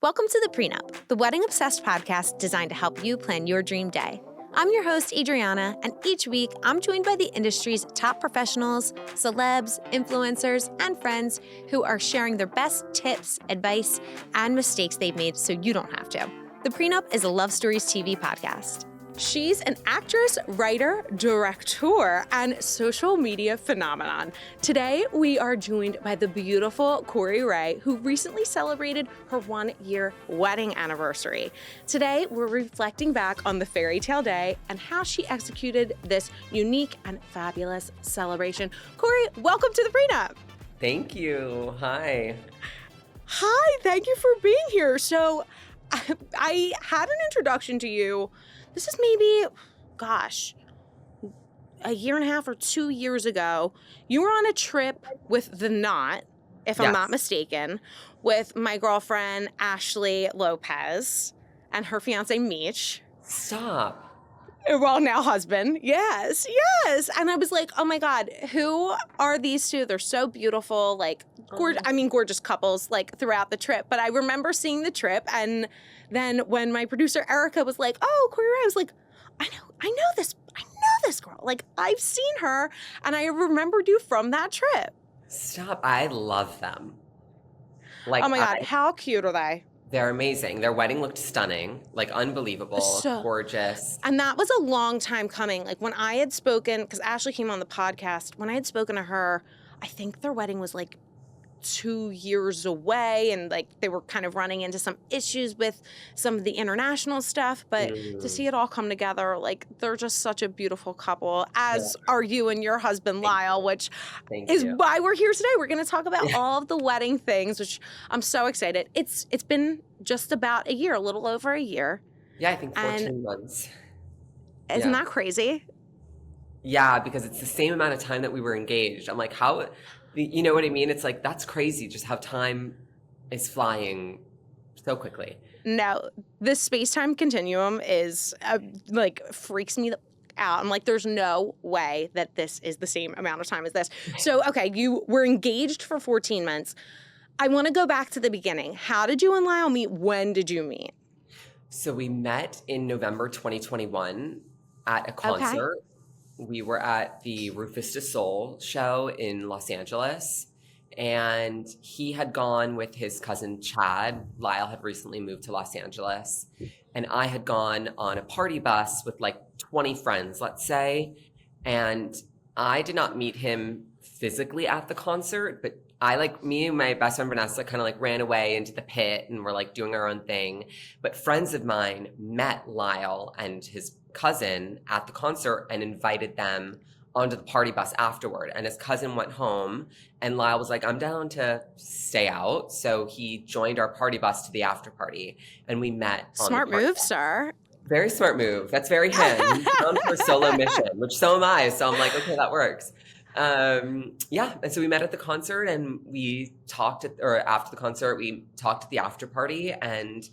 Welcome to the Pre Nup, the wedding obsessed podcast designed to help you plan your dream day. I'm your host, Adriana, and each week I'm joined by the industry's top professionals, celebs, influencers, and friends who are sharing their best tips, advice, and mistakes they've made so you don't have to. The Pre Nup is a Love Stories TV podcast. She's an actress, writer, director, and social media phenomenon. Today, we are joined by the beautiful Corey Rae, who recently celebrated her 1-year wedding anniversary. Today, we're reflecting back on the fairy tale day and how she executed this unique and fabulous celebration. Corey, welcome to the Prenup. Thank you. Hi. Hi, thank you for being here. So, I had an introduction to you. This is maybe, a year and a half or 2 years ago. You were on a trip with the Knot, if I'm not mistaken, with my girlfriend, Ashley Lopez, and her fiance, Meech. Stop. Well, now husband. Yes. And I was like, oh my God, who are these two? They're so beautiful, gorgeous couples, throughout the trip. But I remember seeing the trip, and then when my producer, Erica, was like, oh, Corey Rae, I was like, I know this girl. I've seen her, and I remembered you from that trip. Stop. I love them. Oh my God, how cute are they? They're amazing. Their wedding looked stunning, unbelievable, gorgeous. And that was a long time coming. When I had spoken, because Ashley came on the podcast, when I had spoken to her, I think their wedding was 2 years away, and they were kind of running into some issues with some of the international stuff, but to see it all come together, they're just such a beautiful couple, as are you and your husband Lyle, which is why we're here today. We're going to talk about all of the wedding things, which I'm so excited. It's been just about a year, a little over a year. Yeah, I think 14 months. Isn't that crazy? Yeah, because it's the same amount of time that we were engaged. I'm like, how... You know what I mean? It's that's crazy just how time is flying so quickly. No, the space-time continuum is freaks me out. I'm like, there's no way that this is the same amount of time as this. So, okay, you were engaged for 14 months. I want to go back to the beginning. How did you and Lyle meet? When did you meet? So we met in November 2021 at a concert. Okay. We were at the Rufus Du Sol show in Los Angeles, and he had gone with his cousin Chad. Lyle had recently moved to Los Angeles, and I had gone on a party bus with 20 friends, let's say, and I did not meet him physically at the concert, but me and my best friend Vanessa kind of ran away into the pit and were doing our own thing. But friends of mine met Lyle and his cousin at the concert and invited them onto the party bus afterward. And his cousin went home, and Lyle was like, I'm down to stay out. So he joined our party bus to the after party, and we met. Smart move, sir. Very smart move. That's very him. He's on for a solo mission, which so am I. So I'm like, okay, that works. And so we met at the concert, and we talked after the concert, we talked at the after party and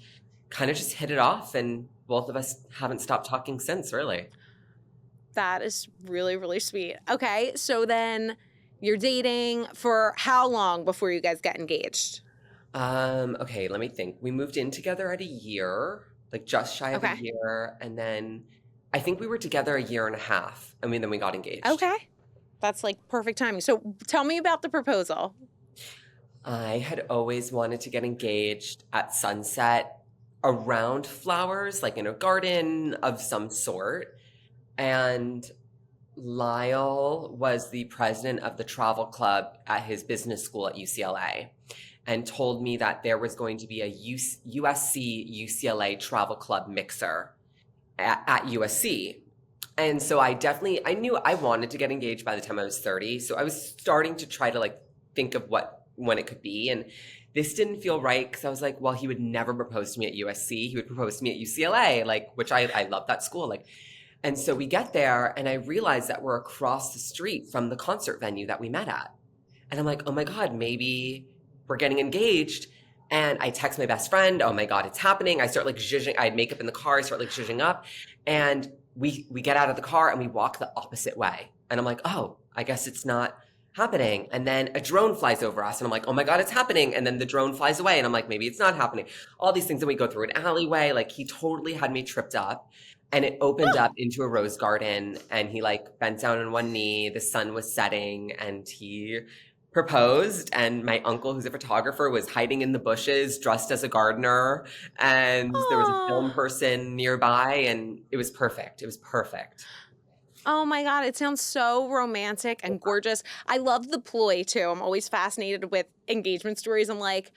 kind of just hit it off, and both of us haven't stopped talking since, really. That is really, really sweet. Okay, so then you're dating for how long before you guys get engaged? Okay, let me think. We moved in together at a year, just shy of a year, and then I think we were together a year and a half, and then we got engaged. Okay. That's perfect timing. So tell me about the proposal. I had always wanted to get engaged at sunset around flowers, in a garden of some sort. And Lyle was the president of the travel club at his business school at UCLA, and told me that there was going to be a USC UCLA travel club mixer at USC. And so I knew I wanted to get engaged by the time I was 30. So I was starting to try to think of when it could be. And this didn't feel right, because I was like, well, he would never propose to me at USC. He would propose to me at UCLA, which I love that school. And so we get there, and I realize that we're across the street from the concert venue that we met at. And I'm like, oh my God, maybe we're getting engaged. And I text my best friend, oh my God, it's happening. I start zhuzhing. I had makeup in the car. I start zhuzhing up. And we get out of the car and we walk the opposite way. And I'm like, oh, I guess it's not happening? And then a drone flies over us and I'm like, oh my God, it's happening. And then the drone flies away and I'm like, maybe it's not happening. All these things. And we go through an alleyway. Like he totally had me tripped up and it opened up into a rose garden and he like bent down on one knee. The sun was setting and he proposed, and my uncle, who's a photographer, was hiding in the bushes dressed as a gardener, and there was a film Oh, person nearby, and it was perfect. It was perfect. oh my God, it sounds so romantic and gorgeous. I love the ploy too. I'm always fascinated with engagement stories. I'm like,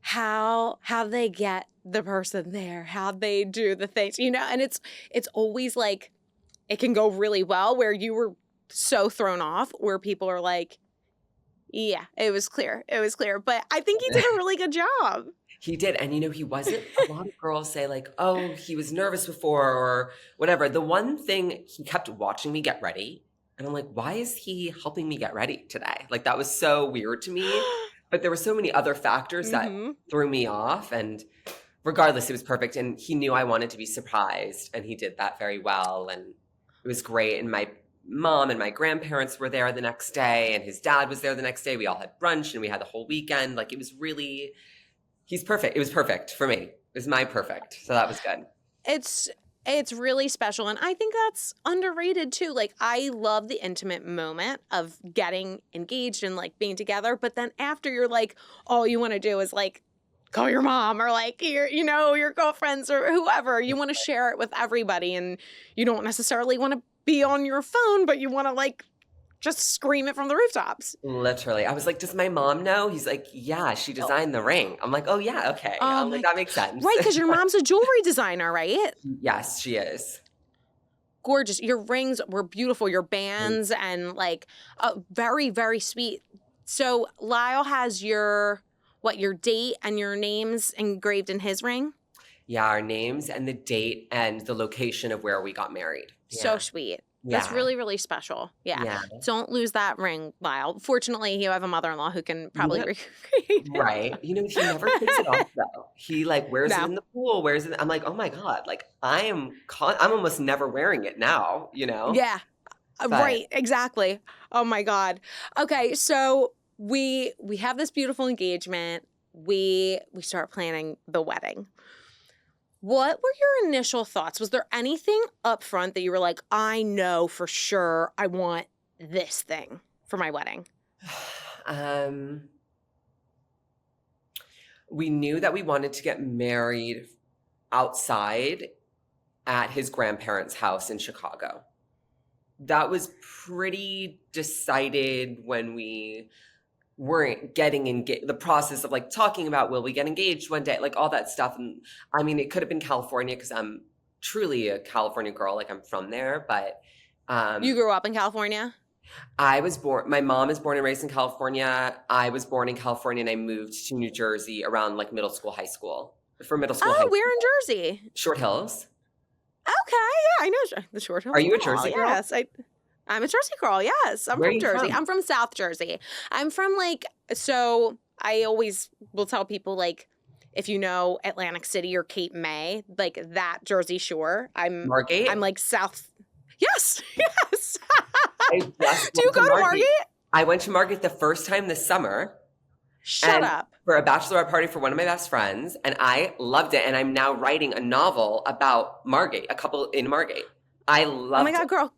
how they get the person there, how they do the things, and it's always like it can go really well where you were so thrown off, where people are like, yeah, it was clear. It was clear. But I think he did a really good job. He did. And he wasn't, a lot of girls say like, oh, he was nervous before or whatever. The one thing, he kept watching me get ready. And I'm like, why is he helping me get ready today? Like that was so weird to me. But there were so many other factors that threw me off. And regardless, it was perfect. And he knew I wanted to be surprised. And he did that very well. And it was great. And my mom and my grandparents were there the next day. And his dad was there the next day. We all had brunch and we had the whole weekend. Like it was really... He's perfect. It was perfect for me. It was my perfect. So that was good. It's really special. And I think that's underrated too. Like I love the intimate moment of getting engaged and like being together. But then after you're like, all you want to do is like call your mom or like your girlfriends or whoever. You want to share it with everybody and you don't necessarily want to be on your phone, but you want to like just scream it from the rooftops. Literally. I was like, does my mom know? He's like, yeah, she designed the ring. I'm like, oh yeah, okay. I'm like, that makes sense. Right, because your mom's a jewelry designer, right? Yes, she is. Gorgeous. Your rings were beautiful. Your bands and like very, very sweet. So Lyle has your date and your names engraved in his ring? Yeah, our names and the date and the location of where we got married. Yeah. So sweet. That's Yeah. really, really special. Yeah. Yeah. Don't lose that ring, Lyle. Fortunately, you have a mother-in-law who can probably Yeah. recreate it. Right. He never takes it off though. He like wears it in the pool, wears it. I'm like, oh my God, like I'm almost never wearing it now, Yeah. But- Right. Exactly. Oh my God. Okay. So we have this beautiful engagement. We start planning the wedding. What were your initial thoughts? Was there anything up front that you were like, I know for sure I want this thing for my wedding? We knew that we wanted to get married outside at his grandparents' house in Chicago. That was pretty decided when we weren't getting engaged, the process of like talking about, will we get engaged one day, like all that stuff. And I mean, it could have been California because I'm truly a California girl, like I'm from there, but You grew up in California? my mom is born and raised in California. I was born in California and I moved to New Jersey around like middle school, high school. For middle school, high Oh, we're school. in Jersey. Short Hills. Okay, yeah, I know the Short Hills. Are you a Mall. Jersey girl? Yes, I'm a Jersey girl. Yes, I'm Where are from you Jersey. from? I'm from South Jersey. I'm from so I always will tell people like, if you know Atlantic City or Cape May, like that Jersey Shore. Margate? I'm like South. Yes, yes. I just Do you went to go to Margate? I went to Margate the first time this summer. Shut and up. For a bachelorette party for one of my best friends, and I loved it. And I'm now writing a novel about Margate, a couple in Margate. I loved Oh my God, it. girl,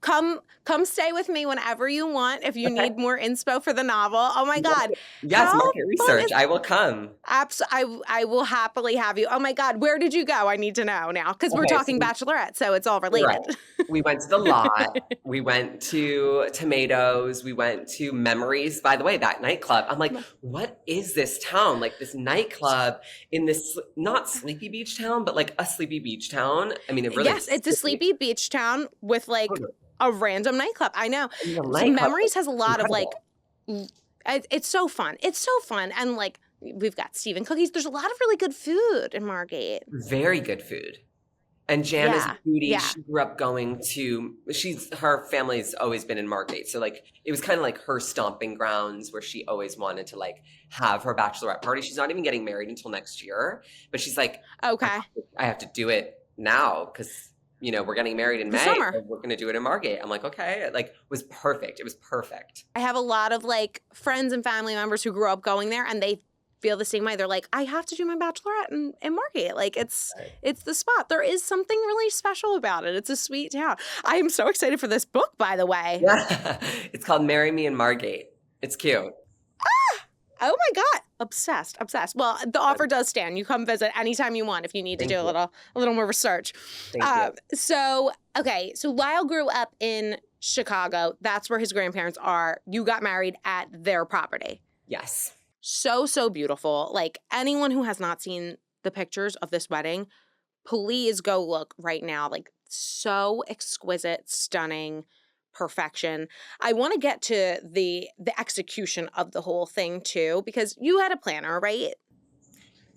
come stay with me whenever you want if you need more inspo for the novel. Oh my God. Yes, How market fun research. is- I will come. I will happily have you. Oh my God, where did you go? I need to know now because we're Okay, talking Bachelorette, so it's all related. Right. We went to the lot. We went to Tomatoes. We went to Memories. By the way, that nightclub. I'm like, what is this town? Like this nightclub in this not sleepy beach town, but like a sleepy beach town. I mean, it really Yes, it's a sleepy beach town with like a random nightclub. I know. I mean, the So nightclub Memories was has a lot of like, incredible. it's so fun. It's so fun. And like, we've got Stephen Cookies. There's a lot of really good food in Margate. Very good food. And Jan is Yeah, a foodie. yeah. She grew up her family's always been in Margate. So like it was kind of like her stomping grounds where she always wanted to like have her bachelorette party. She's not even getting married until next year, but she's like, Okay. I have to do it now because we're getting married in The May. summer. So we're going to do it in Margate. I'm like, okay. Like, it was perfect. It was perfect. I have a lot of like friends and family members who grew up going there, and they feel the same way. They're like, I have to do my bachelorette in Margate. Like it's the spot. There is something really special about it. It's a sweet town. I am so excited for this book, by the way. Yeah. It's called Marry Me in Margate. It's cute. Oh my God. Obsessed. Well, the offer does stand. You come visit anytime you want if you need to do a little more research. Thank you. So Lyle grew up in Chicago. That's where his grandparents are. You got married at their property. Yes. So beautiful. Like, anyone who has not seen the pictures of this wedding, please go look right now. Like, so exquisite, stunning, perfection. I want to get to the execution of the whole thing too, because you had a planner, right?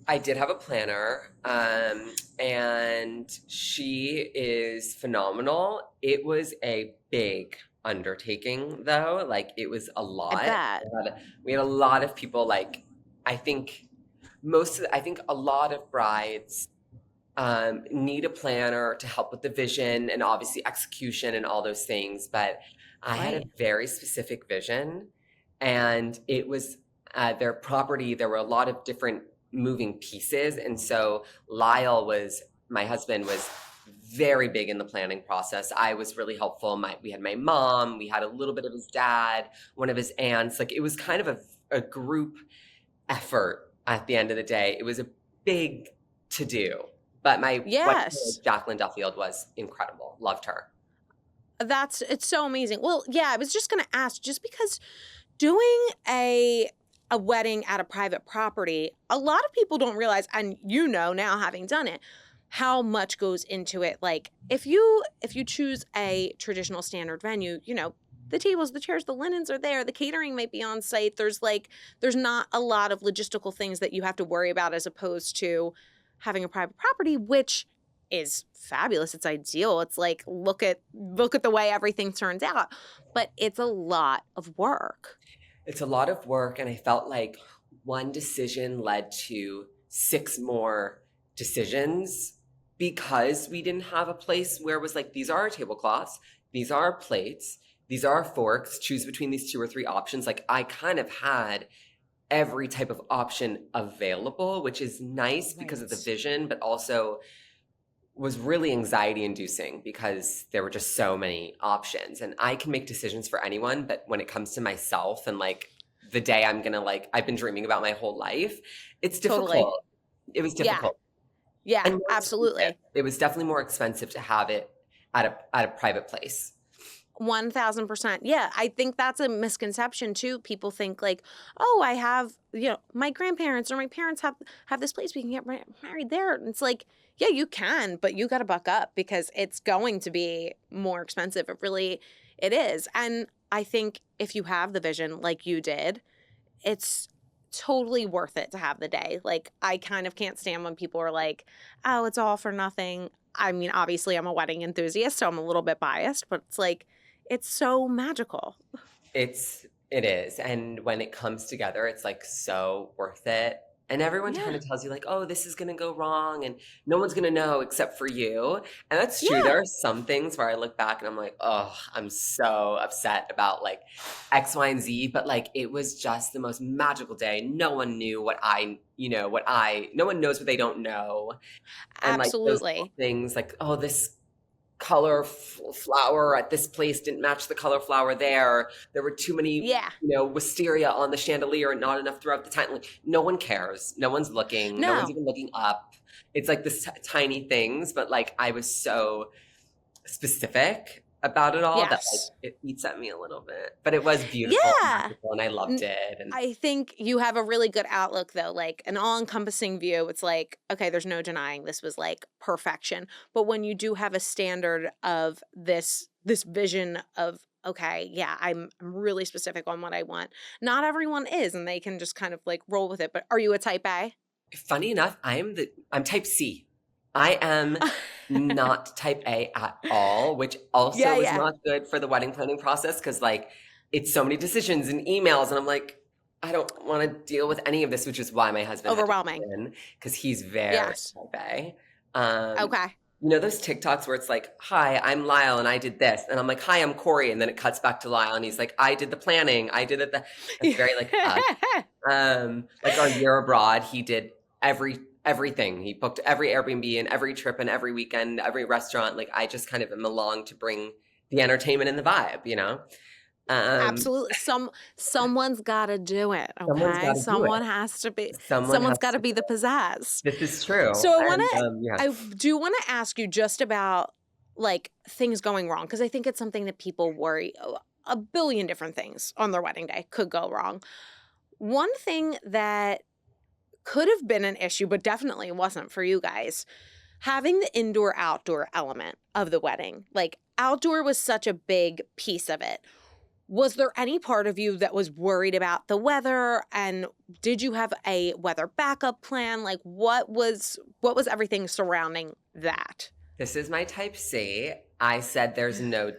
I did have a planner, and she is phenomenal. It was a big undertaking, though. Like, it was a lot. I bet. We had a lot of people. Like, I think a lot of brides need a planner to help with the vision and obviously execution and all those things. But I had a very specific vision, and it was their property. There were a lot of different moving pieces. And so my husband was very big in the planning process. I was really helpful. We had my mom, we had a little bit of his dad, one of his aunts. Like, it was kind of a group effort at the end of the day. It was a big to do. But my wife, Jacqueline Duffield, was incredible. Loved her. It's so amazing. Well, yeah, I was just going to ask, just because doing a wedding at a private property, a lot of people don't realize, and now having done it, how much goes into it. Like, if you choose a traditional standard venue, the tables, the chairs, the linens are there, the catering might be on site. There's not a lot of logistical things that you have to worry about as opposed to having a private property, which is fabulous. It's ideal. It's like, look at the way everything turns out, but it's a lot of work. It's a lot of work, and I felt like one decision led to 6 more decisions because we didn't have a place where it was like, these are our tablecloths, these are our plates, these are our forks, choose between these 2 or 3 options. Like, I kind of had every type of option available, which is nice because of the vision, but also was really anxiety inducing because there were just so many options. And I can make decisions for anyone, but when it comes to myself and like the day I'm gonna, like, I've been dreaming about my whole life, it's difficult. Totally. It was difficult. Yeah, absolutely. It was definitely more expensive to have it at a private place. 1000%. Yeah, I think that's a misconception too. People think like, oh, I have, my grandparents or my parents have this place, we can get married there. And it's like, yeah, you can, but you got to buck up because it's going to be more expensive. It is. And I think if you have the vision like you did, it's totally worth it to have the day. Like, I kind of can't stand when people are like, oh, it's all for nothing. I mean, obviously I'm a wedding enthusiast, so I'm a little bit biased, but it's like, it's so magical. It is. And when it comes together, it's like so worth it. And everyone kind of tells you like, oh, this is going to go wrong and no one's going to know except for you. And that's true. There are some things where I look back and I'm like, oh, I'm so upset about like X, Y, and Z. But like, it was just the most magical day. No one knew no one knows what they don't know. And absolutely. Like, those things like, oh, this color flower at this place didn't match the color flower there. There were too many, wisteria on the chandelier and not enough throughout the time. Like, no one cares. No one's looking. No one's even looking up. It's like this tiny things, but like I was so specific about it all that like it eats at me a little bit. But it was beautiful, and I loved it. And I think you have a really good outlook though, like an all-encompassing view. It's like, okay, there's no denying this was like perfection. But when you do have a standard of this vision of, okay, yeah, I'm really specific on what I want. Not everyone is, and they can just kind of like roll with it. But are you a type A? Funny enough, I'm type C. I am not type A at all, which also is not good for the wedding planning process because like it's so many decisions and emails, and I'm like, I don't want to deal with any of this, which is why my husband overwhelming because he's very type A. Okay. You know those TikToks where it's like, "Hi, I'm Lyle and I did this," and I'm like, "Hi, I'm Corey," and then it cuts back to Lyle and he's like, "I did the planning, I did it." That's very like us. Like our year abroad, he did everything. He booked every Airbnb and every trip and every weekend, every restaurant. Like I just kind of am along to bring the entertainment and the vibe, you know? Um, Absolutely. Someone's got to do it, someone's okay? got to do it. Someone has to be Someone someone's has got to to be do the it. pizzazz. This is true. So And yeah. I do want to ask you just about like things going wrong because I think it's something that people worry a billion different things on their wedding day could go wrong. One thing that could have been an issue but definitely wasn't for you guys, having the indoor outdoor element of the wedding. Like outdoor was such a big piece of it. Was there any part of you that was worried about the weather, and did you have a weather backup plan? Like what was everything surrounding that? This is my type C. I said there's no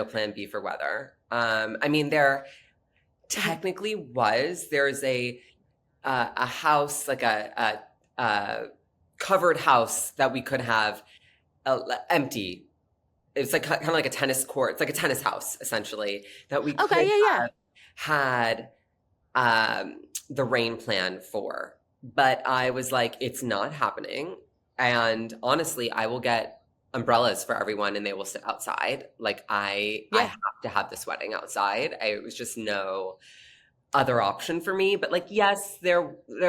plan B for weather. I mean there Mhm. technically was. There's a house, like a covered house that we could have empty. It's like kind of like a tennis court. It's like a tennis house essentially that we Okay, could yeah, yeah. have had the rain plan for. But I was like, it's not happening. And honestly, I will get umbrellas for everyone and they will sit outside. Like I Yeah. have to have this wedding outside. It was just no other option for me. But like, yes, there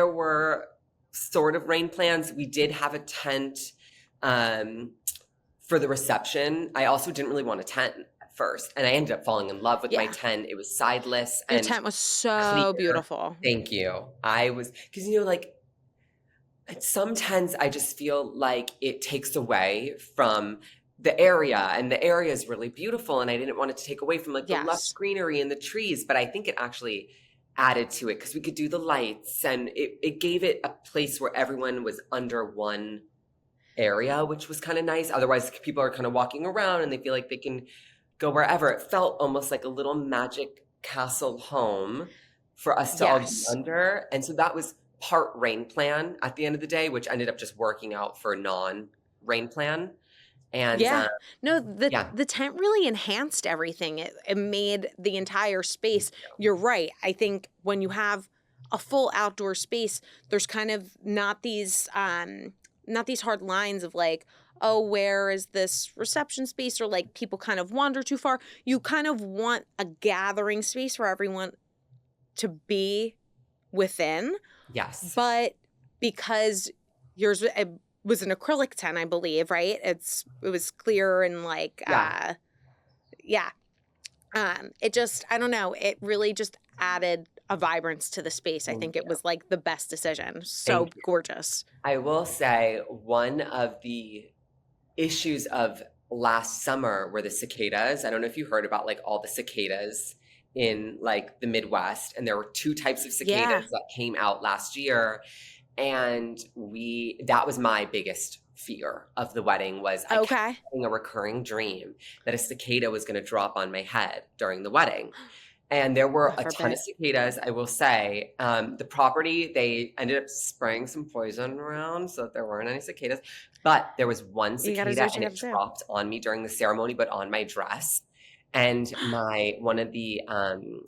were sort of rain plans. We did have a tent um, for the reception. I also didn't really want a tent at first, and I ended up falling in love with my Yeah. tent. It was sideless Your and tent was clear. so beautiful. Thank you. I was because like at some tents, I just feel like it takes away from the area, and the area is really beautiful, and I didn't want it to take away from like the lush Yes. greenery and the trees, but I think it actually added to it because we could do the lights, and it gave it a place where everyone was under one area, which was kind of nice. Otherwise, people are kind of walking around and they feel like they can go wherever. It felt almost like a little magic castle home for us to all be Yes. under. And so that was part rain plan at the end of the day, which ended up just working out for non rain plan. And Yeah. No, yeah, the tent really enhanced everything. It made the entire space. You're right. I think when you have a full outdoor space, there's kind of not these hard lines of like, oh, where is this reception space? Or like people kind of wander too far. You kind of want a gathering space for everyone to be within. yes, But because yours it was an acrylic tent, I believe, right? It was clear and like yeah, yeah. It just I don't know, it really just added a vibrance to the space. I thank think it you. was like the best decision. So Thank you. gorgeous. I will say one of the issues of last summer were the cicadas. I don't know if you heard about like all the cicadas in like the Midwest, and there were two types of Yeah. cicadas that came out last year, and we that was my biggest fear of the wedding was I kept Okay. having a recurring dream that a cicada was going to drop on my head during the wedding. And there were God a ton of forbid. cicadas, I will say. The property, they ended up spraying some poison around so that there weren't any cicadas. But there was one You gotta do cicada what you and gotta it do. dropped on me during the ceremony, but on my dress. And one of the, oh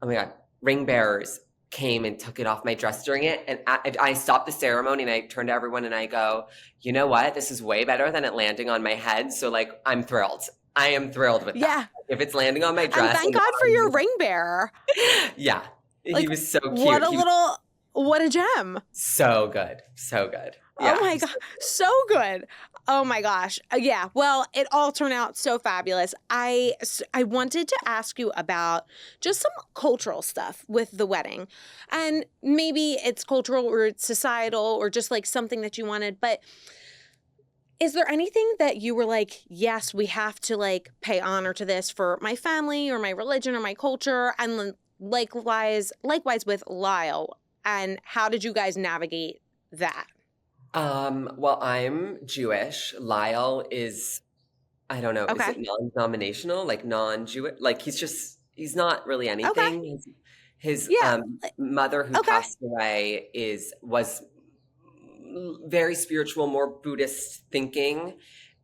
my God, ring bearers came and took it off my dress during it. And I stopped the ceremony and I turned to everyone and I go, you know what? This is way better than it landing on my head. So like, I'm thrilled. I am thrilled with that. Yeah. If it's landing on my And dress thank and God for on your me, ring bearer. yeah, he Like was so what cute. a He was little what a gem. so good, so good. Oh Yeah, my he's god, so so good. Oh my gosh. Yeah, well, it all turned out so fabulous. I wanted to ask you about just some cultural stuff with the wedding. And maybe it's cultural or it's societal or just like something that you wanted, but is there anything that you were like, yes, we have to like pay honor to this for my family or my religion or my culture? And then likewise with Lyle. And how did you guys navigate that? Well, I'm Jewish. Lyle is, I don't know, is Okay. it non-denominational, like non-Jewish? Like he's not really Okay. anything. His Yeah. mother who Okay. passed away was very spiritual, more Buddhist thinking.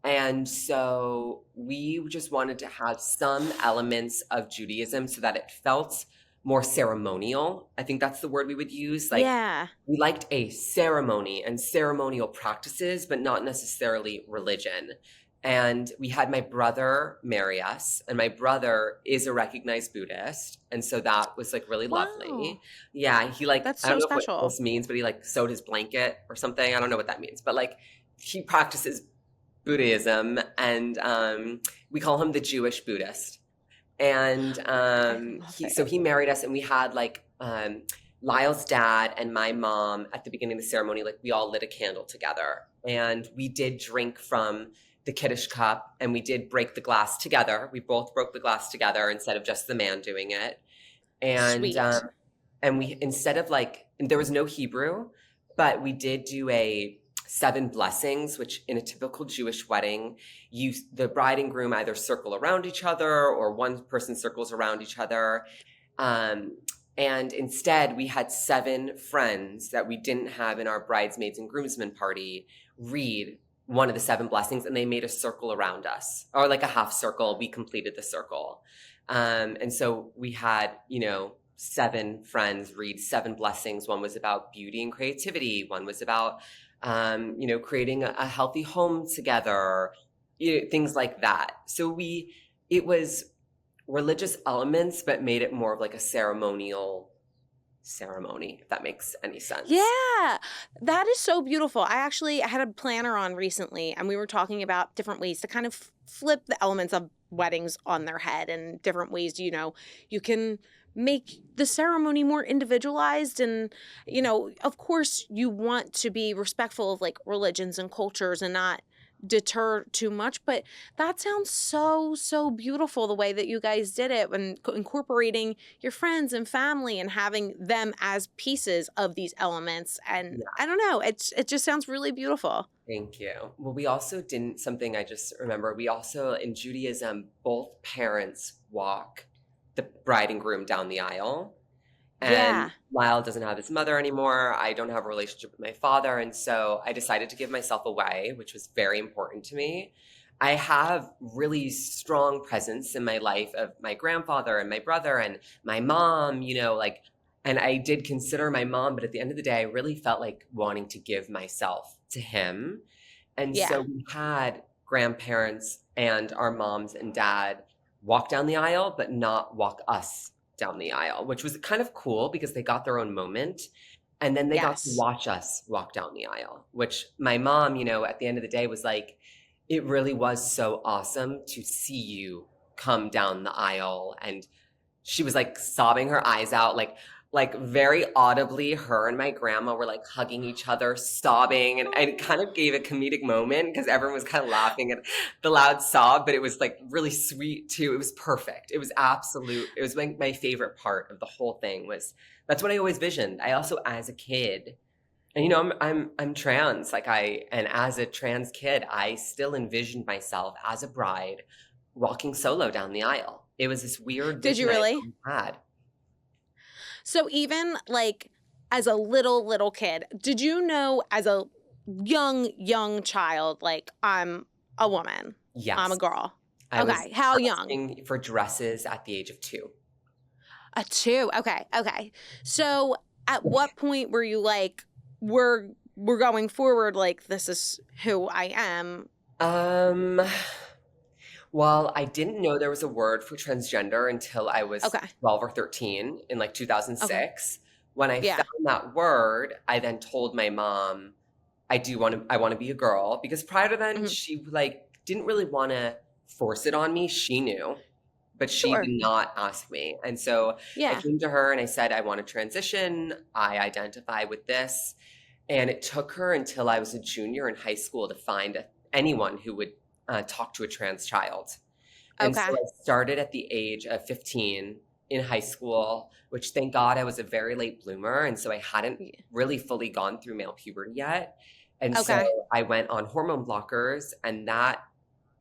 And so we just wanted to have some elements of Judaism so that it felt more ceremonial. I think that's the word we would use. Like, Yeah. we liked a ceremony and ceremonial practices, but not necessarily religion. And we had my brother marry us, and my brother is a recognized Buddhist. And so that was like really Wow. lovely. Yeah, he like, That's I don't so know what special. this means, but he like sewed his blanket or something. I don't know what that means, but like he practices Buddhism, and we call him the Jewish Buddhist. And love so it. he married us, and we had like Lyle's dad and my mom at the beginning of the ceremony, like we all lit a candle together, and we did drink from the Kiddush cup, and we did break the glass together. We both broke the glass together instead of just the man doing it. And Sweet. we, instead of like, there was no Hebrew, but we did do a 7 blessings, which in a typical Jewish wedding, the bride and groom either circle around each other or one person circles around each other. And instead, we had 7 friends that we didn't have in our bridesmaids and groomsmen party read one of the 7 blessings, and they made a circle around us, or like a half circle. We completed the circle. And so we had, 7 friends read 7 blessings. One was about beauty and creativity. One was about, creating a healthy home together, things like that. So it was religious elements, but made it more of like a ceremonial ceremony, if that makes any sense. Yeah, that is so beautiful. I had a planner on recently, and we were talking about different ways to kind of flip the elements of weddings on their head, and different ways, you can make the ceremony more individualized. And, of course, you want to be respectful of like religions and cultures and not deter too much, but that sounds so beautiful the way that you guys did it, and incorporating your friends and family and having them as pieces of these elements. And Yeah. I don't know, it just sounds really beautiful. Thank you. Well, we also didn't, something I just remember, we also, in Judaism, both parents walk the bride and groom down the aisle. And Yeah. Lyle doesn't have his mother anymore. I don't have a relationship with my father. And so I decided to give myself away, which was very important to me. I have really strong presence in my life of my grandfather and my brother and my mom, and I did consider my mom, but at the end of the day, I really felt like wanting to give myself to him. And Yeah. so we had grandparents and our moms and dad walk down the aisle, but not walk us down the aisle, which was kind of cool because they got their own moment. And then they got to Yes. watch us walk down the aisle, which my mom, at the end of the day was like, it really was so awesome to see you come down the aisle. And she was like sobbing her eyes out, like very audibly, her and my grandma were like hugging each other, sobbing, and it kind of gave a comedic moment because everyone was kind of laughing at the loud sob, but it was like really sweet too. It was perfect. It was it was like my favorite part of the whole thing. That's what I always visioned. I also, as a kid, and I'm trans, and as a trans kid, I still envisioned myself as a bride walking solo down the aisle. It was this weird Did you vision really? I had. So even like as a little kid, did you know as a young child, like, I'm a woman, Yes. I'm a girl? I was Okay, how young? asking for dresses at the age of 2. A 2. Okay. So at what point were you like, we're going forward, like, this is who I am? Well, I didn't know there was a word for transgender until I was Okay. 12 or 13 in like 2006. When I Yeah. found that word, I then told my mom, I want to be a girl, because prior to then, Mhm. she like didn't really want to force it on me. She knew, but she Sure. did not ask me. And so I Yeah. came to her and I said, I want to transition. I identify with this. And it took her until I was a junior in high school to find anyone who would talk to a trans child. And so Okay. I started at the age of 15 in high school, which thank God I was a very late bloomer. And so I hadn't really fully gone through male puberty yet. And so Okay. I went on hormone blockers, and that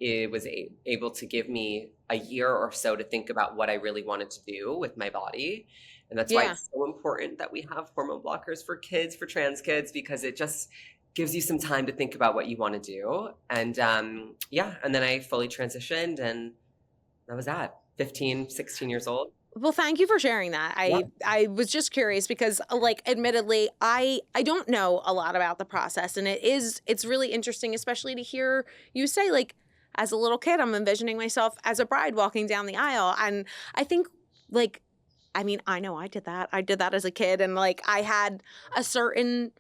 it was able to give me a year or so to think about what I really wanted to do with my body. And that's why Yeah. it's so important that we have hormone blockers for kids, for trans kids, because it just gives you some time to think about what you want to do. And and then I fully transitioned, and that was that. 15, 16 years old. Well, thank you for sharing that. I was just curious because, like, admittedly, I don't know a lot about the process, and it's really interesting, especially to hear you say, like, as a little kid, I'm envisioning myself as a bride walking down the aisle, and I think, like, I mean, I know I did that. I did that as a kid, and, like, I had a certain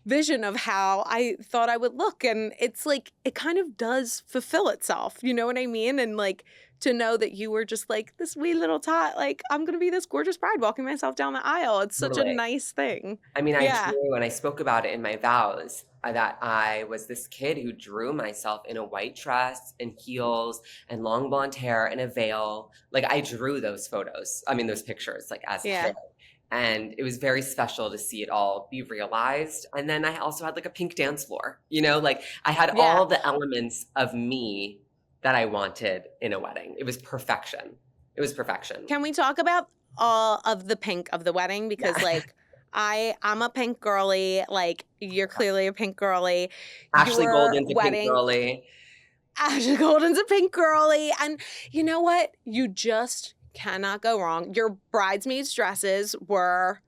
vision of how I thought I would look, and it's like it kind of does fulfill itself. You know what I mean? And, like, to know that you were just like this wee little tot, like, I'm gonna be this gorgeous bride walking myself down the aisle. It's such a Totally. nice thing. I mean, I Yeah. drew, and I spoke about it in my vows, that I was this kid who drew myself in a white dress and heels and long blonde hair and a veil. Like, I drew those photos. I mean, those pictures, like, as a Yeah. kid. And it was very special to see it all be realized. And then I also had, like, a pink dance floor, like, I had Yeah. all the elements of me that I wanted in a wedding. It was perfection. It was perfection. Can we talk about all of the pink of the wedding? Because, like, I'm a pink girly. Like, you're clearly a pink girly. Ashley Your Golden's a pink wedding, girly. Ashley Golden's a pink girly. And you know what? You just cannot go wrong. Your bridesmaids' dresses were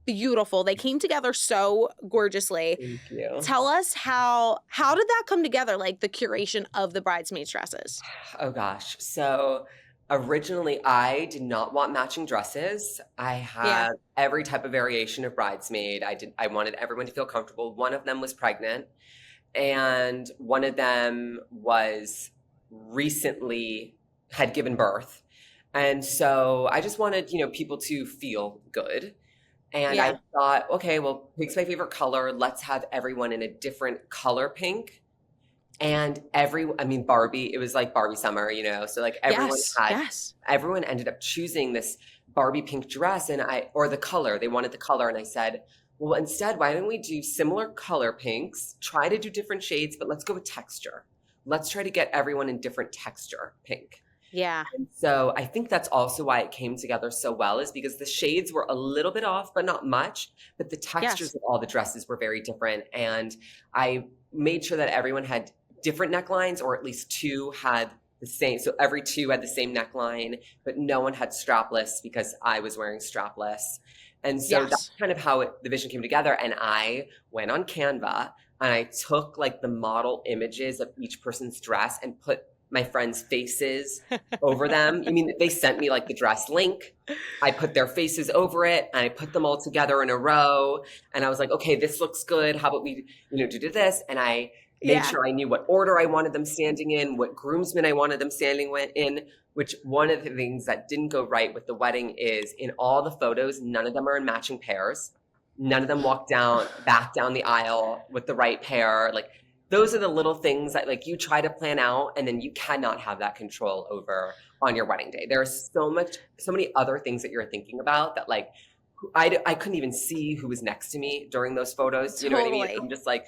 beautiful. They came together so gorgeously. Thank you. Tell us how did that come together, like the curation of the bridesmaids' dresses? Oh gosh. So originally I did not want matching dresses. I had every type of variation of bridesmaid. I wanted everyone to feel comfortable. One of them was pregnant, and one of them was recently had given birth. And so I just wanted, people to feel good. And I thought, okay, well, pink's my favorite color. Let's have everyone in a different color pink. And Barbie, it was like Barbie summer, so, like, everyone ended up choosing this Barbie pink dress, or the color. They wanted the color. And I said, well, instead, why don't we do similar color pinks, try to do different shades, but let's go with texture. Let's try to get everyone in different texture pink. Yeah. And so I think that's also why it came together so well, is because the shades were a little bit off, but not much. But the textures of all the dresses were very different. And I made sure that everyone had different necklines, or at least two had the same. So every two had the same neckline, but no one had strapless because I was wearing strapless. And so that's kind of how the vision came together. And I went on Canva and I took, like, the model images of each person's dress and put my friends' faces over them. I mean, they sent me, like, the dress link. I put their faces over it, and I put them all together in a row. And I was like, okay, this looks good. How about we, do this? And I made sure I knew what order I wanted them standing in, what groomsmen I wanted them standing in, which one of the things that didn't go right with the wedding is in all the photos, none of them are in matching pairs. None of them walk back down the aisle with the right pair. Like, those are the little things that, like, you try to plan out, and then you cannot have that control over on your wedding day. There's so many other things that you're thinking about that, like, I couldn't even see who was next to me during those photos. You know what I mean? I'm just like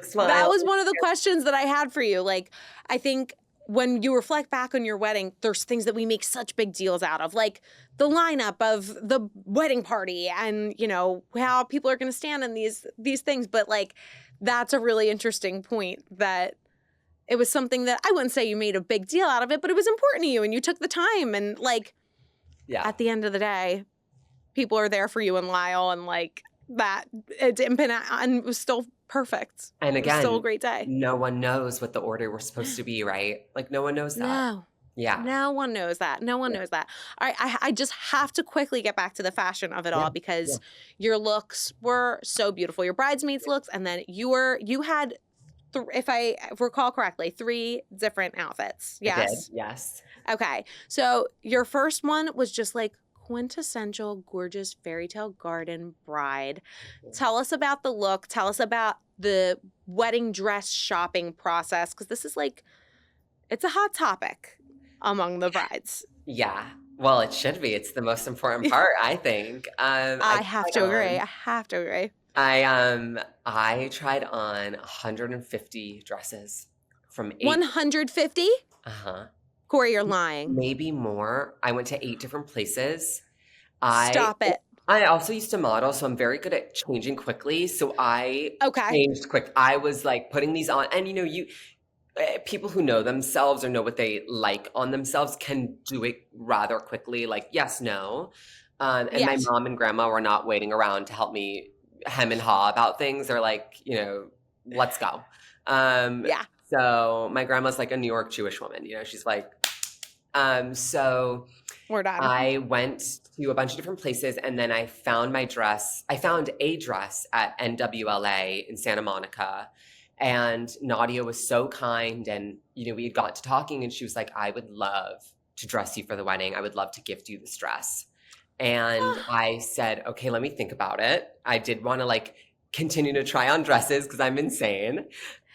smile. That was one of the questions that I had for you. Like, I think when you reflect back on your wedding, there's things that we make such big deals out of, like the lineup of the wedding party and, how people are going to stand in these things. But, like, that's a really interesting point, that it was something that I wouldn't say you made a big deal out of it, but it was important to you and you took the time. And, like, at the end of the day, people are there for you in Lyle, and, like, that it didn't pin out, and it was still perfect. And again, it was still a great day. No one knows what the order we're supposed to be, right? Like, no one knows that. No. Yeah. No one knows that. No one knows that. All right. I just have to quickly get back to the fashion of it all, because your looks were so beautiful. Your bridesmaids' looks, and then you had, if I recall correctly, 3 different outfits. Yes? I did. Yes. Okay. So your first one was just, like, quintessential gorgeous fairy tale garden bride. Tell us about the look. Tell us about the wedding dress shopping process, because this is, like, it's a hot topic among the brides. Yeah. Well, it should be. It's the most important part, I think. I have to agree. I have to agree. I tried on 150 dresses from 8. 150? Uh-huh. Corey, you're lying. Maybe more. I went to 8 different places. Stop it. I also used to model, so I'm very good at changing quickly. So I Okay. changed quick. I was like putting these on, and you people who know themselves or know what they like on themselves can do it rather quickly, like yes, no. And my Yes. mom and grandma were not waiting around to help me hem and haw about things. They're like, let's go. Um, Yeah. so my grandma's like a New York Jewish woman, she's like, so We're done. I went to a bunch of different places and then I found my dress. I found a dress at NWLA in Santa Monica. And Nadia was so kind. And, we had got to talking and she was like, I would love to dress you for the wedding. I would love to gift you this dress. And I said, okay, let me think about it. I did want to like continue to try on dresses because I'm insane.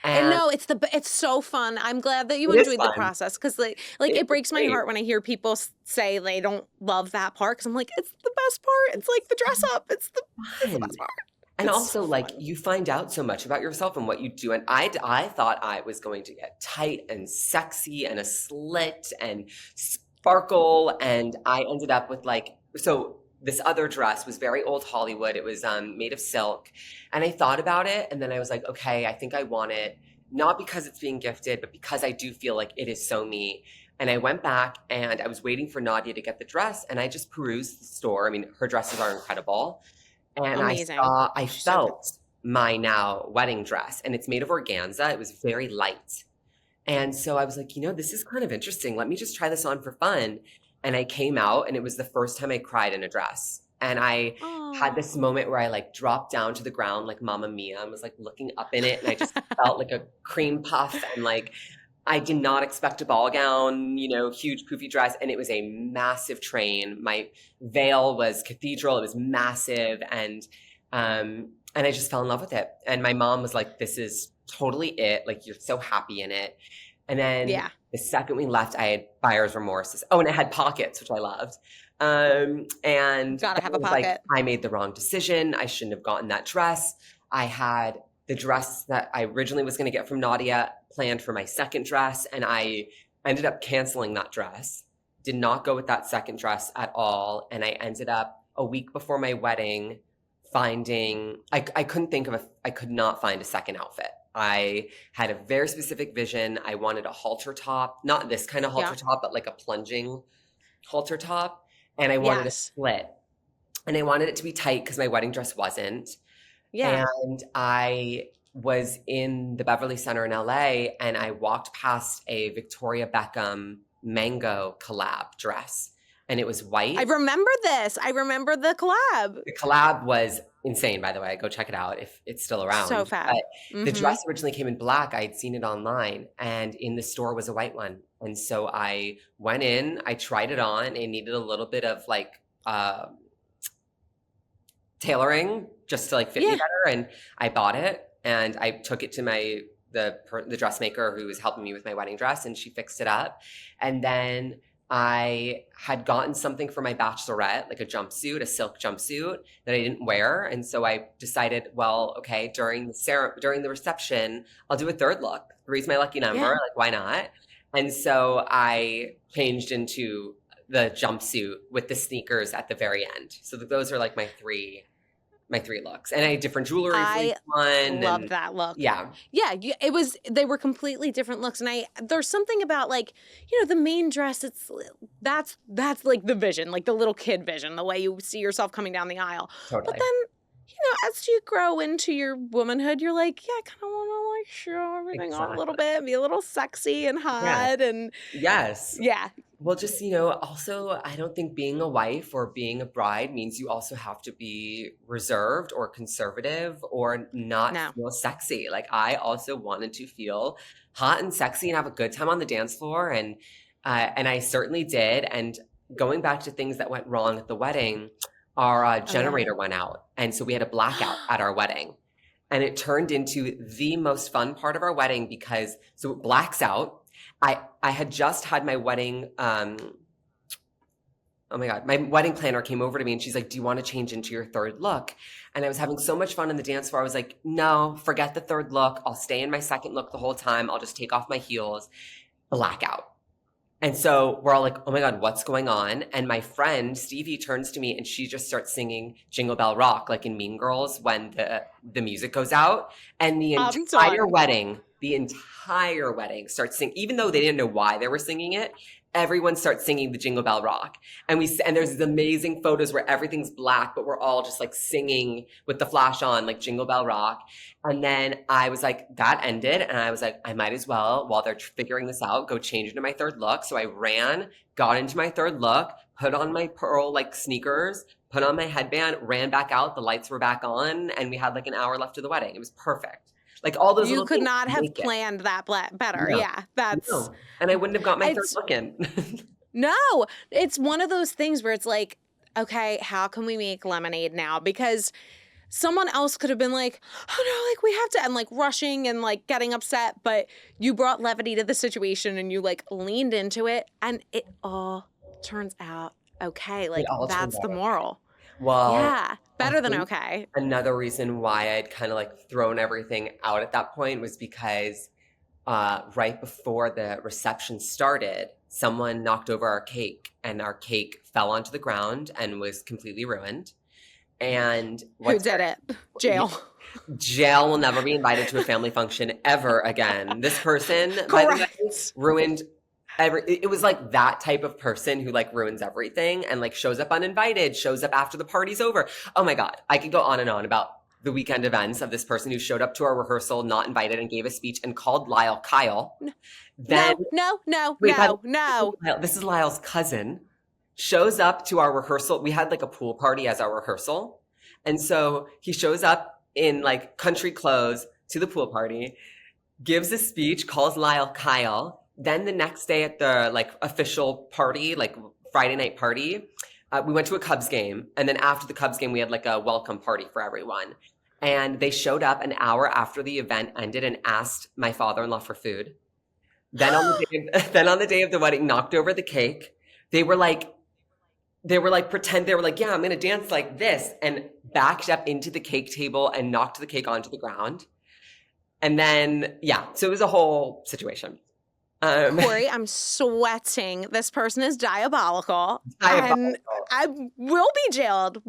And And no, it's so fun. I'm glad that you it is enjoyed the fun. process because like It it was breaks my great. heart when I hear people say they don't love that part because I'm like, it's the best part. It's like the dress up. It's the Fun. best part. And It's also, so like, fun. you find out so much about yourself and what you do. And I thought I was going to get tight and sexy and a slit and sparkle. And I ended up with so this other dress was very old Hollywood. It was made of silk. And I thought about it. And then I was like, okay, I think I want it, not because it's being gifted, but because I do feel like it is so me. And I went back and I was waiting for Nadia to get the dress. And I just perused the store. I mean, her dresses are incredible. And Amazing. I She's so good. felt my now wedding dress, and it's made of organza. It was very light. And so I was like, this is kind of interesting. Let me just try this on for fun. And I came out, and it was the first time I cried in a dress. And I had this Oh. moment where I like dropped down to the ground like Mamma Mia and was like looking up in it. And I just felt like a cream puff. And like, I did not expect a ball gown, huge poofy dress. And it was a massive train. My veil was cathedral. It was massive. And I just fell in love with it. And my mom was like, this is totally it. Like, you're so happy in it. And then Yeah. the second we left, I had buyer's remorse. Oh, and it had pockets, which I loved. And Gotta then have I a was like, pocket. I made the wrong decision. I shouldn't have gotten that dress. I had the dress that I originally was going to get from Nadia planned for my second dress. And I ended up canceling that dress, did not go with that second dress at all. And I ended up a week before my wedding I could not find a second outfit. I had a very specific vision. I wanted a halter top, not this kind of halter top, but like a plunging halter top. And I wanted a Yes. split. And I wanted it to be tight because my wedding dress wasn't. Yeah. And I was in the Beverly Center in LA and I walked past a Victoria Beckham mango collab dress. And it was white. I remember this. I remember the collab. The collab was insane, by the way. Go check it out if it's still around. So fab. But the dress originally came in black. I had seen it online, and in the store was a white one. And so I went in, I tried it on. It needed a little bit of like tailoring just to like fit me better. And I bought it, and I took it to the dressmaker who was helping me with my wedding dress, and she fixed it up. And then I had gotten something for my bachelorette, like a jumpsuit, a silk jumpsuit that I didn't wear. And so I decided, well, okay, during the reception, I'll do a third look. Three's my lucky number. Yeah. Like, why not? And so I changed into the jumpsuit with the sneakers at the very end. So those are like my three looks. And I had different jewelry for each one. Loved that look. Yeah. Yeah, they were completely different looks. And there's something about like, the main dress, that's like the vision, like the little kid vision, the way you see yourself coming down the aisle. Totally. But then, as you grow into your womanhood, you're like, yeah, I kind of want to like show everything off a little bit, be a little sexy and hot. And yes. Yeah. Well, just, also, I don't think being a wife or being a bride means you also have to be reserved or conservative or not feel sexy. Like, I also wanted to feel hot and sexy and have a good time on the dance floor. And I certainly did. And going back to things that went wrong at the wedding, our generator went out. And so we had a blackout at our wedding. And it turned into the most fun part of our wedding so it blacks out. I had just had my wedding. Oh my God. My wedding planner came over to me and she's like, do you want to change into your third look? And I was having so much fun on the dance floor. I was like, no, forget the third look. I'll stay in my second look the whole time. I'll just take off my heels. Blackout. And so we're all like, oh my God, what's going on? And my friend Stevie turns to me and she just starts singing Jingle Bell Rock, like in Mean Girls when the music goes out. And I'm done. the entire wedding starts singing, even though they didn't know why they were singing it. Everyone starts singing the Jingle Bell Rock. And there's these amazing photos where everything's black, but we're all just like singing with the flash on, like Jingle Bell Rock. And then I was like, that ended. And I was like, I might as well, while they're figuring this out, go change into my third look. So I ran, got into my third look, put on my pearl like sneakers, put on my headband, ran back out. The lights were back on. And we had like an hour left of the wedding. It was perfect. Like all those You little could things not have make it. planned that better. No, Yeah, that's no. And I wouldn't have got my third it's look in. no. It's one of those things where it's like, okay, how can we make lemonade now? Because someone else could have been like, oh no, like we have to, and like rushing and like getting upset, but you brought levity to the situation and you like leaned into it, and it all turns out okay. Like all turned that's the out okay. moral. Well, Yeah, better than okay. another reason why I'd kind of like thrown everything out at that point was because right before the reception started, someone knocked over our cake and our cake fell onto the ground and was completely ruined. And Who did it? Jail. Jail will never be invited to a family function ever again. This person, by the way, Correct. ruined it was like that type of person who like ruins everything and like shows up uninvited, shows up after the party's over. Oh my God. I could go on and on about the weekend events of this person who showed up to our rehearsal, not invited, and gave a speech and called Lyle Kyle. Then, No. This is Lyle's cousin. Shows up to our rehearsal. We had like a pool party as our rehearsal. And so he shows up in like country clothes to the pool party, gives a speech, calls Lyle Kyle. Then the next day at the like official party, like Friday night party, we went to a Cubs game. And then after the Cubs game, we had like a welcome party for everyone. And they showed up an hour after the event ended and asked my father-in-law for food. Then on the day of the wedding, knocked over the cake. They were like, yeah, I'm going to dance like this, and backed up into the cake table and knocked the cake onto the ground. And then, yeah, so it was a whole situation. Corey, I'm sweating. This person is diabolical. And I will be jailed.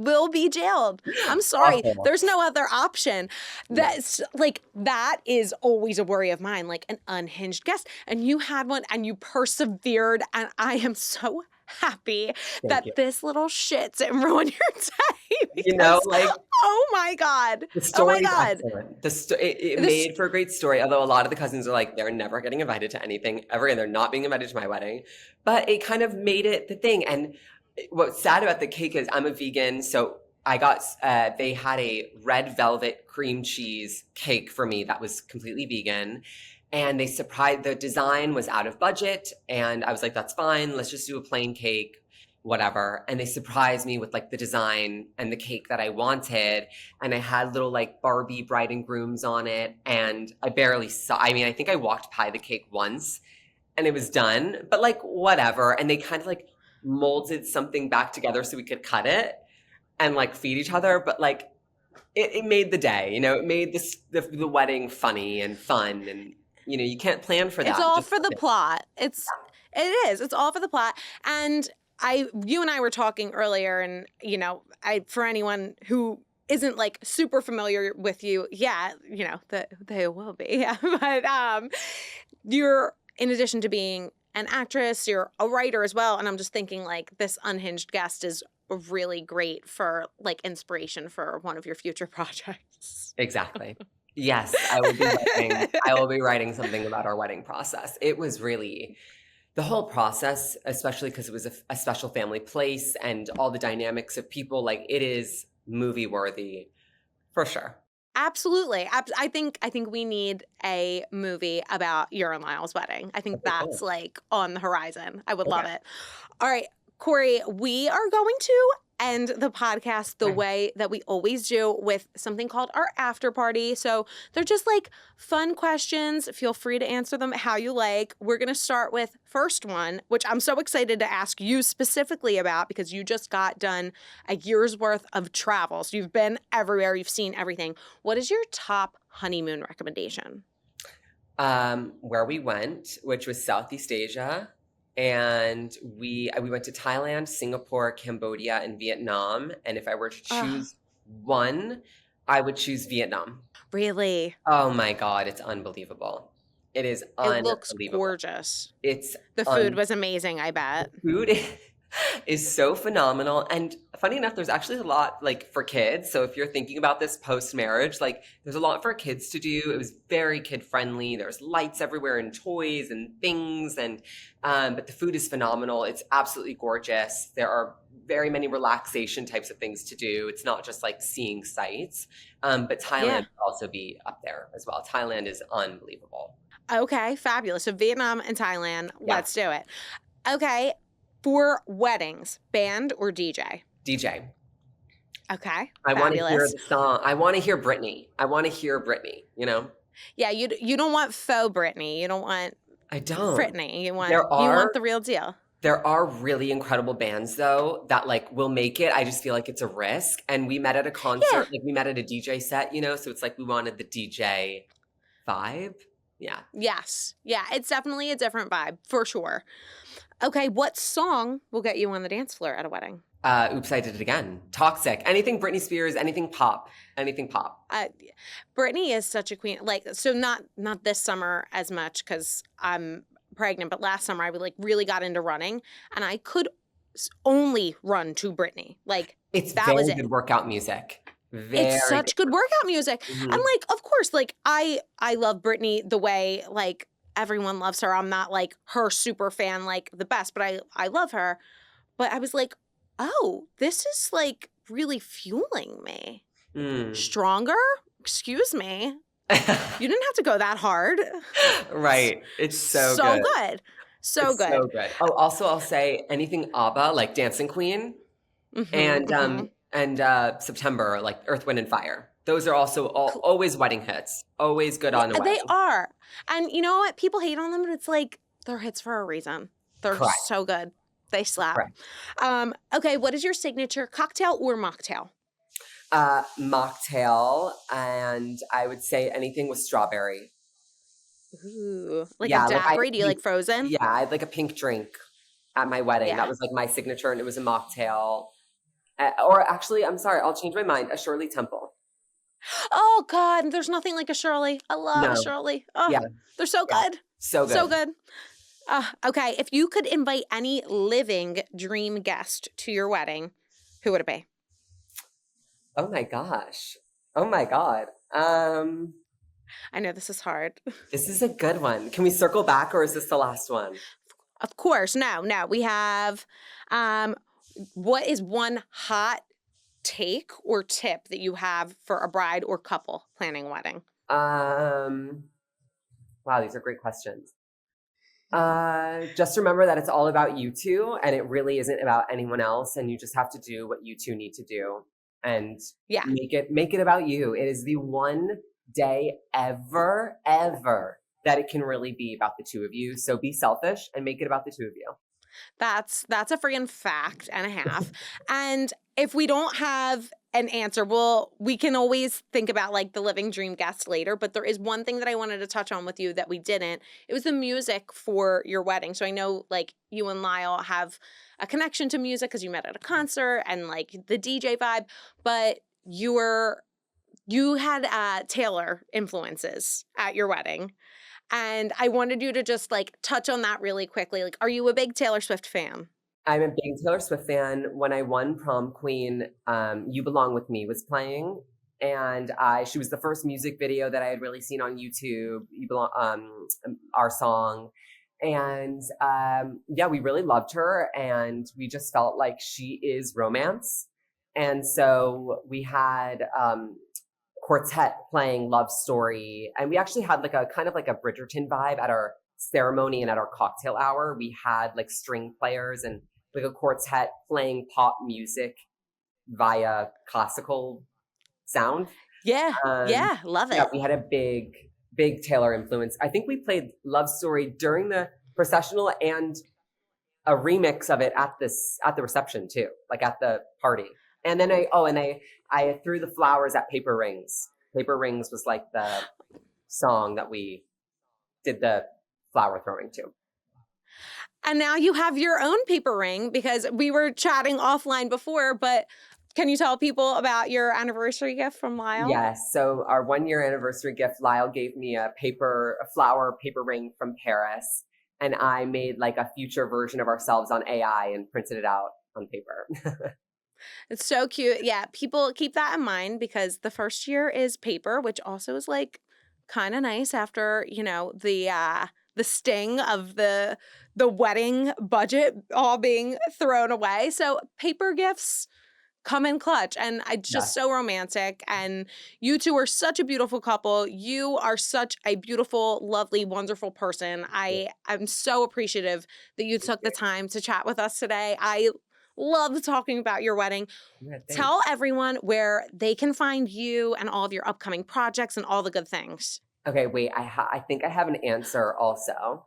I'm sorry. Awful. There's no other option. That's like, that is always a worry of mine, like an unhinged guest. And you had one and you persevered. And I am so happy that this little shit didn't ruin your day. Because, oh my God. The story it made for a great story, although a lot of the cousins are like, they're never getting invited to anything ever again. They're not being invited to my wedding. But it kind of made it the thing. And what's sad about the cake is I'm a vegan, so I got, they had a red velvet cream cheese cake for me that was completely vegan. And the design was out of budget. And I was like, that's fine. Let's just do a plain cake, whatever. And they surprised me with like the design and the cake that I wanted. And I had little like Barbie bride and grooms on it. And I think I walked by the cake once and it was done, but like whatever. And they kind of like molded something back together so we could cut it and like feed each other. But like it made the day, it made the wedding funny and fun. And you can't plan for that. It's all for the plot. It is. It's all for the plot. And you and I were talking earlier, and for anyone who isn't like super familiar with you, yeah, they will be. Yeah. But you're, in addition to being an actress, you're a writer as well. And I'm just thinking like this unhinged guest is really great for like inspiration for one of your future projects. Exactly. Yes, I will be writing something about our wedding process. It was really the whole process, especially because it was a special family place and all the dynamics of people, like it is movie worthy for sure. Absolutely. I think we need a movie about your and Lyle's wedding. I think that's like on the horizon. I would love it. All right, Corey, we are going to end the podcast the way that we always do with something called our after party. So they're just like fun questions. Feel free to answer them how you like. We're going to start with first one, which I'm so excited to ask you specifically about because you just got done a year's worth of travel. So you've been everywhere. You've seen everything. What is your top honeymoon recommendation? Where we went, which was Southeast Asia. and we went to Thailand, Singapore, Cambodia, and Vietnam. And if I were to Oh, choose one, I would choose Vietnam. really? Oh my God, it's unbelievable. It is It looks unbelievable. gorgeous. It's The food was amazing, I bet. food is so phenomenal. And funny enough, there's actually a lot like for kids. So if you're thinking about this post marriage, like there's a lot for kids to do. It was very kid friendly. There's lights everywhere and toys and things. And but the food is phenomenal. It's absolutely gorgeous. There are very many relaxation types of things to do. It's not just like seeing sights. But Thailand Yeah. would also be up there as well. Thailand is unbelievable. Okay, fabulous. So Vietnam and Thailand, Yeah. let's do it. Okay, for weddings, band or DJ? DJ. Okay, I want to hear fabulous. the song. I want to hear Britney. I want to hear Britney, you know? Yeah, you don't want faux Britney. You don't want I don't. Britney. You There want are the real deal. there are really incredible bands though that like will make it. I just feel like it's a risk. And we met at a concert, Yeah. like we met at a DJ set, you know, so it's like we wanted the DJ vibe. Yeah. Yes. Yeah, it's definitely a different vibe for sure. Okay, what song will get you on the dance floor at a wedding? Oops, I did it again. Toxic. Anything Britney Spears, anything pop. Anything pop. Britney is such a queen. Like, so not this summer as much because I'm pregnant, but last summer I would like really got into running, and I could only run to Britney. Like, It's that very was it. good workout music. Very It's such good workout music. Mhm. And like, of course, like I love Britney the way like everyone loves her. I'm not like her super fan, like the best, but I love her. But I was like, oh, this is like really fueling me. Mm. Stronger? Excuse me. You didn't have to go that hard. Right. It's so good. good. So It's good. so good. Oh, also I'll say anything ABBA, like Dancing Queen, Mhm. and September, like Earth, Wind, and Fire. Those are also always wedding hits. Always good on a They wedding. are. And you know what? People hate on them, but it's like they're hits for a reason. They're Correct. so good. They slap. Correct. Okay, what is your signature cocktail or mocktail? Mocktail, and I would say anything with strawberry. Ooh, like Yeah, a like daiquiri? Do you like frozen? Yeah, I had like a pink drink at my wedding. Yeah. That was like my signature, and it was a mocktail. Or actually, I'm sorry, I'll change my mind. A Shirley Temple. Oh God, there's nothing like a Shirley. I love a No. Shirley. Oh, Yeah. they're so Yeah. good. So good. So good. Okay, if you could invite any living dream guest to your wedding, who would it be? Oh my gosh. Oh my God. I know this is hard. This is a good one. Can we circle back, or is this the last one? Of course. No. We have what is one hot take or tip that you have for a bride or couple planning a wedding? Wow, these are great questions. Just remember that it's all about you two, and it really isn't about anyone else, and you just have to do what you two need to do and Yeah. make it about you. It is the one day ever that it can really be about the two of you. So be selfish and make it about the two of you. That's a friggin' fact and a half. And if we don't have an answer, we can always think about like the living dream guest later. But there is one thing that I wanted to touch on with you that we didn't. It was the music for your wedding. So I know like you and Lyle have a connection to music because you met at a concert and like the DJ vibe, but you had Taylor influences at your wedding. And I wanted you to just like touch on that really quickly. Like, are you a big Taylor Swift fan? I'm a big Taylor Swift fan. When I won prom queen, You Belong With Me was playing. And she was the first music video that I had really seen on YouTube, our song. And yeah, we really loved her, and we just felt like she is romance. And so we had quartet playing Love Story, and we actually had like a kind of like a Bridgerton vibe at our ceremony and at our cocktail hour. We had like string players and like a quartet playing pop music via classical sound. Yeah, love it. Yeah, we had a big Taylor influence. I think we played Love Story during the processional and a remix of it at the reception too, like at the party. And then I threw the flowers at Paper Rings. Paper Rings was like the song that we did the flower throwing to. And now you have your own paper ring because we were chatting offline before, but can you tell people about your anniversary gift from Lyle? Yes. So our 1-year anniversary gift, Lyle gave me a flower paper ring from Paris. And I made like a future version of ourselves on AI and printed it out on paper. It's so cute. Yeah, people keep that in mind because the first year is paper, which also is like kind of nice after, the sting of the wedding budget all being thrown away. So paper gifts come in clutch, and it's just Yes. so romantic. And you two are such a beautiful couple. You are such a beautiful, lovely, wonderful person. I am so appreciative that you took the time to chat with us today. I love talking about your wedding. Yeah, thanks. Tell everyone where they can find you and all of your upcoming projects and all the good things. Okay, wait. I think I have an answer also.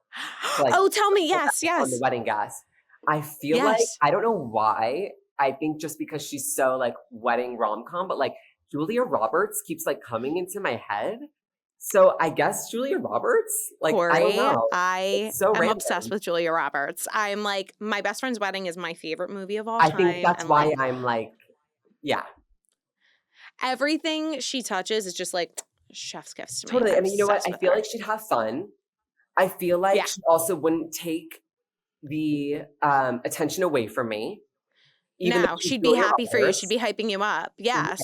So, like, Oh, tell me. on Yes, the yes, wedding guest. I feel like, yes. I don't know why. I think just because she's so like wedding rom-com, but like Julia Roberts keeps like coming into my head. So I guess Julia Roberts? Like, I don't Corey, know. I It's so am random. obsessed with Julia Roberts. I'm like, My Best Friend's Wedding is my favorite movie of all I time. think that's and why like I'm like, yeah, everything she touches is just like chef's kiss to me. totally. I I'm mean, you know what? obsessed I with feel her. like she'd have fun. I feel Yeah. like she also wouldn't take the attention away from me. Even though No, she's she'd be Julia happy for you. She'd Roberts. be hyping you up. Right. Yes.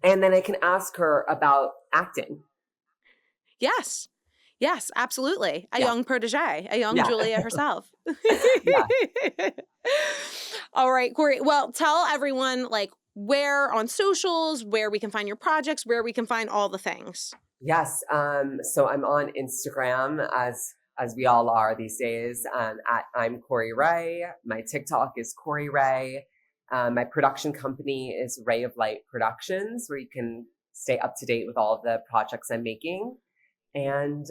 And then I can ask her about acting. Yes. Yes, absolutely. A Yeah. young protege, a young Yeah. Julia herself. Yeah. All right, Corey. Well, tell everyone like where on socials, where we can find your projects, where we can find all the things. Yes. So I'm on Instagram as we all are these days, at I'm Corey Rae. My TikTok is Corey Rae. My production company is Ray of Light Productions, where you can stay up to date with all of the projects I'm making. And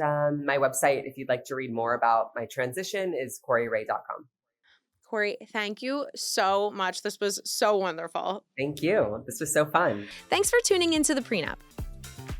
my website, if you'd like to read more about my transition, is CoreyRae.com. Corey, thank you so much. This was so wonderful. Thank you. This was so fun. Thanks for tuning into the Pre Nup.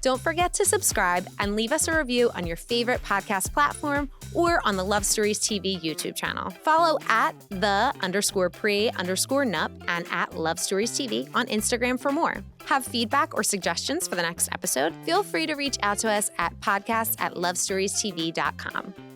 Don't forget to subscribe and leave us a review on your favorite podcast platform or on the Love Stories TV YouTube channel. Follow at _pre_nup and at Love Stories TV on Instagram for more. Have feedback or suggestions for the next episode? Feel free to reach out to us at podcast@lovestoriestv.com.